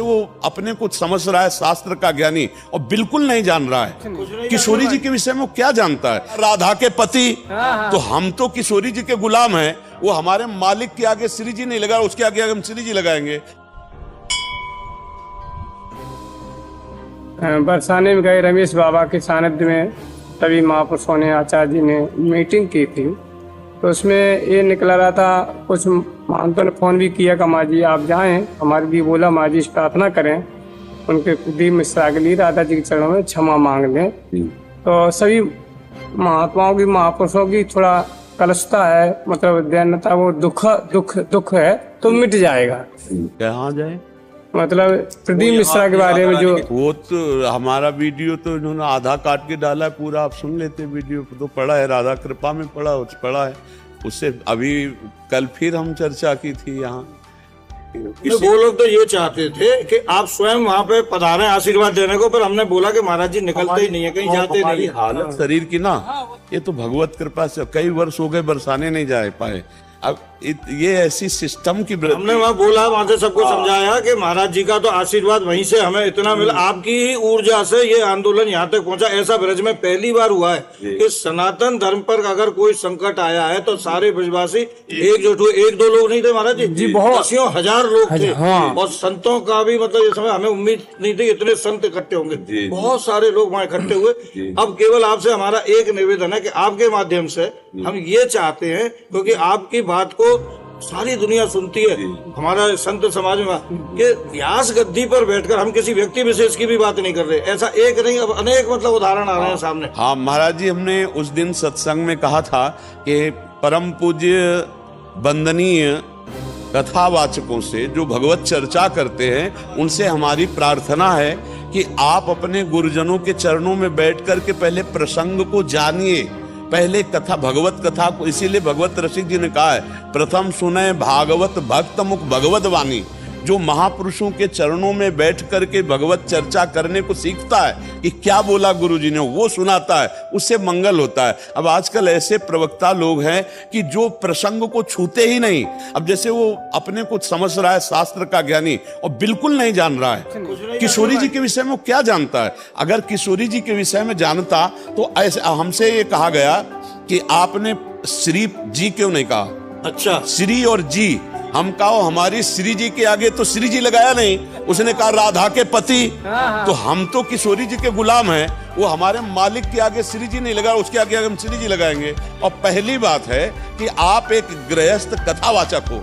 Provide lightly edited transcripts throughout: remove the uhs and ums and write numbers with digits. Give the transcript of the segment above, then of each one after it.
वो अपने कुछ समझ रहा है शास्त्र का ज्ञानी और बिल्कुल नहीं जान रहा है किशोरी जी के विषय में। वो क्या जानता है? राधा के पति, तो हम तो किशोरी जी के गुलाम हैं। वो हमारे मालिक के आगे श्री जी नहीं लगा, उसके आगे हम श्री जी लगाएंगे। बरसाने में गए रमेश बाबा के सानिध्य में, तभी महापुरुषों ने, आचार्य जी ने मीटिंग की थी। तो उसमें ये निकला रहा था, कुछ महंतों ने फोन भी किया कि माँ जी आप जाएं, हमारे भी बोला माँ जी प्रार्थना करें, उनके कुलदीप मिश्रा के लिए राधा जी के चरणों में क्षमा मांग लें। तो सभी महात्माओं की, महापुरुषों की थोड़ा कलशता है, मतलब दैन्यता, वो दुख है तो मिट जाएगा। कहाँ जाए? मतलब प्रदीप मिश्रा के बारे में जो, वो तो हमारा वीडियो तो इन्होंने आधा काट के डाला है, पूरा आप सुन लेते। वीडियो तो पड़ा है, राधा कृपा में पड़ा है। उससे अभी कल फिर हम चर्चा की थी यहाँ। वो लोग तो ये चाहते थे कि आप स्वयं वहाँ पे पधारें आशीर्वाद देने को, पर हमने बोला कि महाराज जी निकलते ही नहीं है, कहीं जाते नहीं है। हालत शरीर की ना, ये तो भगवत कृपा से कई वर्ष हो गए बरसाने नहीं जा पाए। अब ये ऐसी सिस्टम की, हमने वहाँ बोला, वहाँ से सबको समझाया कि महाराज जी का तो आशीर्वाद वहीं से हमें इतना मिला, आपकी ही ऊर्जा से ये आंदोलन यहाँ तक पहुँचा। ऐसा ब्रज में पहली बार हुआ है कि सनातन धर्म पर अगर कोई संकट आया है तो सारे ब्रजवासी एकजुट हुए। एक दो लोग नहीं थे महाराज जी, बहुत दसियों हजार लोग थे। और संतों का भी मतलब इस समय हमें उम्मीद नहीं थी इतने संत इकट्ठे होंगे। बहुत सारे लोग वहाँ इकट्ठे हुए। अब केवल आपसे हमारा एक निवेदन है कि आपके माध्यम से हम ये चाहते हैं, क्योंकि आपकी बात को सारी दुनिया सुनती है, हमारा संत समाज में, कि व्यास गद्दी पर बैठकर हम किसी व्यक्ति विशेष की भी बात नहीं कर रहे। ऐसा एक नहीं, अब अनेक मतलब उदाहरण आ रहे हैं सामने। हाँ महाराज जी, हमने उस दिन सत्संग में कहा था कि परम पूज्य वंदनीय कथावाचकों से जो भगवत चर्चा करते हैं, उनसे हमारी प्रार्थना है कि आप अपने गुरुजनों के चरणों में बैठ कर के पहले प्रसंग को जानिए, पहले कथा, भगवत कथा को। इसीलिए भगवत रसिक जी ने कहा है, प्रथम सुने भागवत भक्त मुख भगवत वाणी। जो महापुरुषों के चरणों में बैठ करके भगवत चर्चा करने को सीखता है कि क्या बोला गुरु जी ने, वो सुनाता है, उससे मंगल होता है। अब आजकल ऐसे प्रवक्ता लोग हैं कि जो प्रसंग को छूते ही नहीं। अब जैसे वो अपने कुछ समझ रहा है शास्त्र का ज्ञानी और बिल्कुल नहीं जान रहा है किशोरी जी के विषय में। वो क्या जानता है? अगर किशोरी जी के विषय में जानता तो ऐसे हमसे ये कहा गया कि आपने श्री जी क्यों नहीं कहा? अच्छा, श्री और जी हम कहो, हमारी श्री जी के आगे तो श्री जी लगाया नहीं, उसने कहा राधा के पति, तो हम तो किशोरी जी के गुलाम हैं। वो हमारे मालिक के आगे श्री जी नहीं लगा, उसके आगे हम श्री जी लगाएंगे। और पहली बात है कि आप एक गृहस्थ कथावाचक हो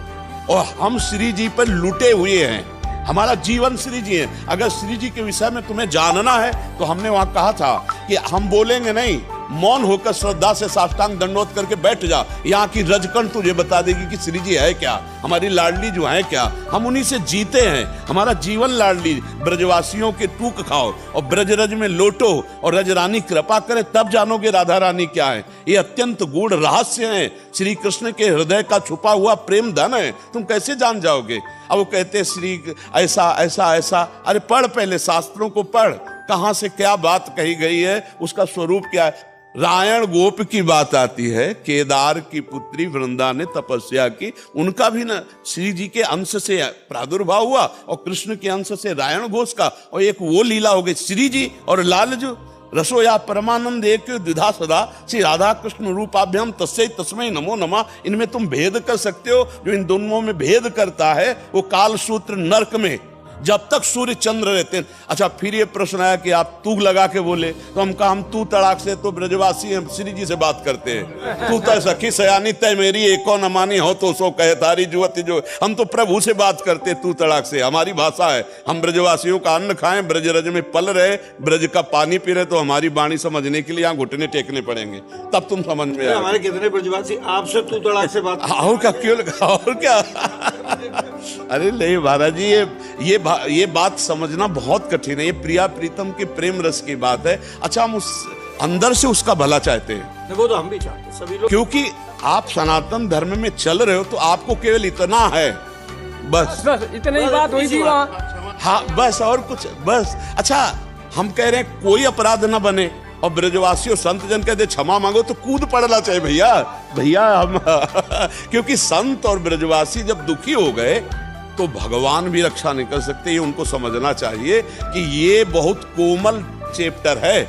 और हम श्री जी पर लुटे हुए हैं। हमारा जीवन श्री जी है। अगर श्री जी के विषय में तुम्हें जानना है तो हमने वहां कहा था कि हम बोलेंगे नहीं, मौन होकर श्रद्धा से साष्टांग दंडोत करके बैठ जा। यहाँ की रजकण तुझे बता देगी कि श्री जी है क्या, हमारी लाडली जो है क्या। हम उन्हीं से जीते हैं, हमारा जीवन लाडली। ब्रजवासियों के टूक खाओ और ब्रजरज में लोटो और रजरानी कृपा करे, तब जानोगे राधा रानी क्या है। ये अत्यंत गूढ़ रहस्य है, श्री कृष्ण के हृदय का छुपा हुआ प्रेम धन है। तुम कैसे जान जाओगे? अब वो कहते श्री ऐसा ऐसा ऐसा। अरे पढ़, पहले शास्त्रों को पढ़, कहां से क्या बात कही गई है, उसका स्वरूप क्या है। रायण गोप की बात आती है, केदार की पुत्री वृंदा ने तपस्या की, उनका भी ना श्री जी के अंश से प्रादुर्भाव हुआ और कृष्ण के अंश से रायण घोष का। और एक वो लीला हो गई, श्री जी और लालजू रसोया परमानंद एक द्विधा सदा श्री राधा कृष्ण रूपाभ्याम तस्मै तस्मै नमो नमः। इनमें तुम भेद कर सकते हो? जो इन दोनों में भेद करता है वो कालसूत्र नरक में जब तक सूर्य चंद्र रहते हैं। अच्छा, फिर ये प्रश्न आया कि आप तू लगा के बोले, तो हम कहा हम तू तड़ाक से तो ब्रजवासी हम श्री जी से बात करते हैं। तू तय सखी सयानी तय मेरी एको न मानी हो तो सो कहे तारी जुवती जो। हम तो प्रभु से बात करते तू तड़ाक से, हमारी भाषा है। हम ब्रजवासियों का अन्न खाएं, ब्रजरज में पल रहे, ब्रज का पानी पी रहे, तो हमारी वाणी समझने के लिए यहाँ घुटने टेकने पड़ेंगे, तब तुम समझ में आए। हमारे कितने ब्रजवासी आपसे तू तड़ाक से बात। और क्या, क्यों और क्या। अरे नहीं महाराज जी, ये बात समझना बहुत कठिन है। ये प्रिया प्रीतम के प्रेम रस की बात है। अच्छा, हम उस अंदर से उसका भला चाहते हैं। वो तो हम भी चाहते हैं सभी लोग, क्योंकि आप सनातन धर्म में चल रहे हो तो आपको केवल इतना है, बस इतनी बात हुई थी वहाँ। हाँ बस, और कुछ बस। अच्छा, हम कह रहे हैं कोई अपराध ना बने और ब्रजवासियों संत जन कहते क्षमा मांगो, तो कूद पड़ना चाहिए भैया हम क्योंकि संत और ब्रजवासी जब दुखी हो गए तो भगवान भी रक्षा नहीं कर सकते। ये उनको समझना चाहिए कि ये बहुत कोमल चैप्टर है।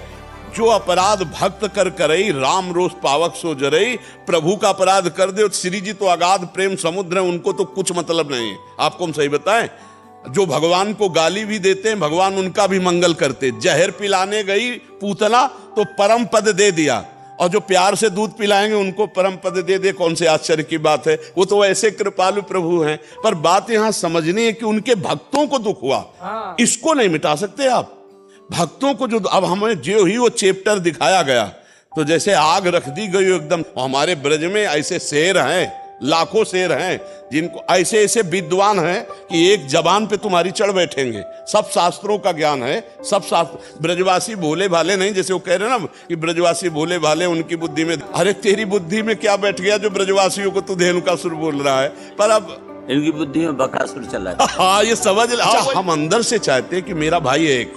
जो अपराध भक्त कर करई, राम रोष पावक सो जरई। प्रभु का अपराध कर दे, श्री जी तो अगाध प्रेम समुद्र है, उनको तो कुछ मतलब नहीं है। आपको हम सही बताएं, जो भगवान को गाली भी देते हैं, भगवान उनका भी मंगल करते। जहर पिलाने गई पूतना तो परम पद दे दिया, और जो प्यार से दूध पिलाएंगे उनको परम पद दे दे। कौन से आश्चर्य की बात है, वो तो ऐसे कृपालु प्रभु हैं। पर बात यहां समझनी है कि उनके भक्तों को दुख हुआ, इसको नहीं मिटा सकते आप। भक्तों को जो अब हमें जो ही वो चैप्टर दिखाया गया, तो जैसे आग रख दी गई एकदम। हमारे ब्रज में ऐसे शेर हैं, लाखों शेर हैं, जिनको ऐसे ऐसे विद्वान हैं कि एक जबान पे तुम्हारी चढ़ बैठेंगे। सब शास्त्रों का ज्ञान है, सब शास्त्र। ब्रजवासी भोले भाले नहीं, जैसे वो कह रहे हैं ना कि ब्रजवासी भोले भाले, उनकी बुद्धि में, अरे तेरी बुद्धि में क्या बैठ गया जो ब्रजवासियों को तू धेनुकासुर बोल रहा है। पर अब इनकी बुद्धि में बकासुर चला है। हाँ, ये समझ। हम अंदर से चाहते हैं कि मेरा भाई एक,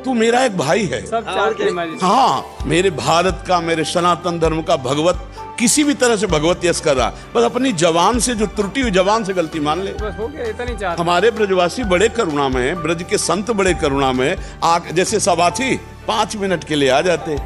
तू मेरा एक भाई है। सब चाहते हैं। हाँ, मेरे भारत का, मेरे सनातन धर्म का भगवत किसी भी तरह से भगवत यश कर रहा, बस अपनी जवान से, जो त्रुटि हुई जवान से गलती मान ले, बस हो गया, इतना ही चाहते। हमारे ब्रजवासी बड़े करुणा में हैं, ब्रज के संत बड़े करुणा में हैं। जैसे सभा थी, 5 मिनट के लिए आ जाते।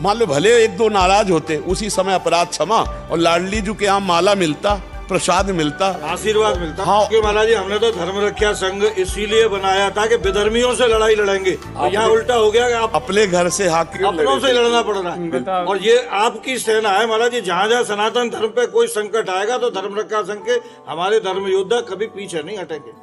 मान लो भले 1-2 नाराज होते, उसी समय अपराध क्षमा, और लाडली जी के यहाँ माला मिलता, प्रसाद मिलता, आशीर्वाद मिलता। हाँ। क्योंकि महाराज जी, हमने तो धर्म रक्षा संघ इसीलिए बनाया था कि विधर्मियों से लड़ाई लड़ेंगे, और यहाँ उल्टा हो गया कि आप अपने घर से हाकिम अपनों से लड़ना पड़ रहा है। और ये आपकी सेना है महाराज जी। जहाँ जहाँ सनातन धर्म पे कोई संकट आएगा तो धर्म रक्षा संघ के हमारे धर्म योद्धा कभी पीछे नहीं हटेंगे।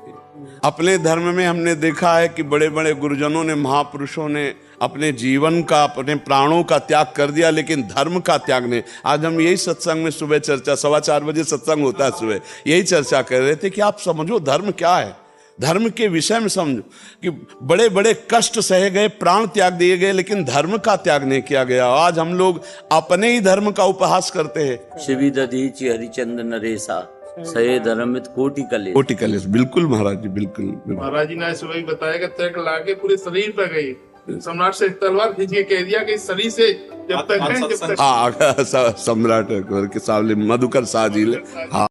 अपने धर्म में हमने देखा है कि बड़े बड़े गुरुजनों ने, महापुरुषों ने अपने जीवन का, अपने प्राणों का त्याग कर दिया, लेकिन धर्म का त्याग नहीं। आज हम यही सत्संग में सुबह चर्चा, 4:15 बजे सत्संग होता है सुबह, यही चर्चा कर रहे थे कि आप समझो धर्म क्या है। धर्म के विषय में समझो कि बड़े बड़े कष्ट सहे गए, प्राण त्याग दिए गए, लेकिन धर्म का त्याग नहीं किया गया। आज हम लोग अपने ही धर्म का उपहास करते हैं। शिवी दधीचि हरिचंद्र नरेसा सये धर्मित कोटि कलेस। कोटि कलेस, बिल्कुल महाराज जी, बिल्कुल। महाराज जी ने सुबह बताया कि तक लाके पूरे शरीर पर गई, सम्राट से तलवार खींच के कह दिया कि इस शरीर से जब तक है, जब तक। हाँ, सम्राट के सामने मधुकर शाह जी ले। हाँ।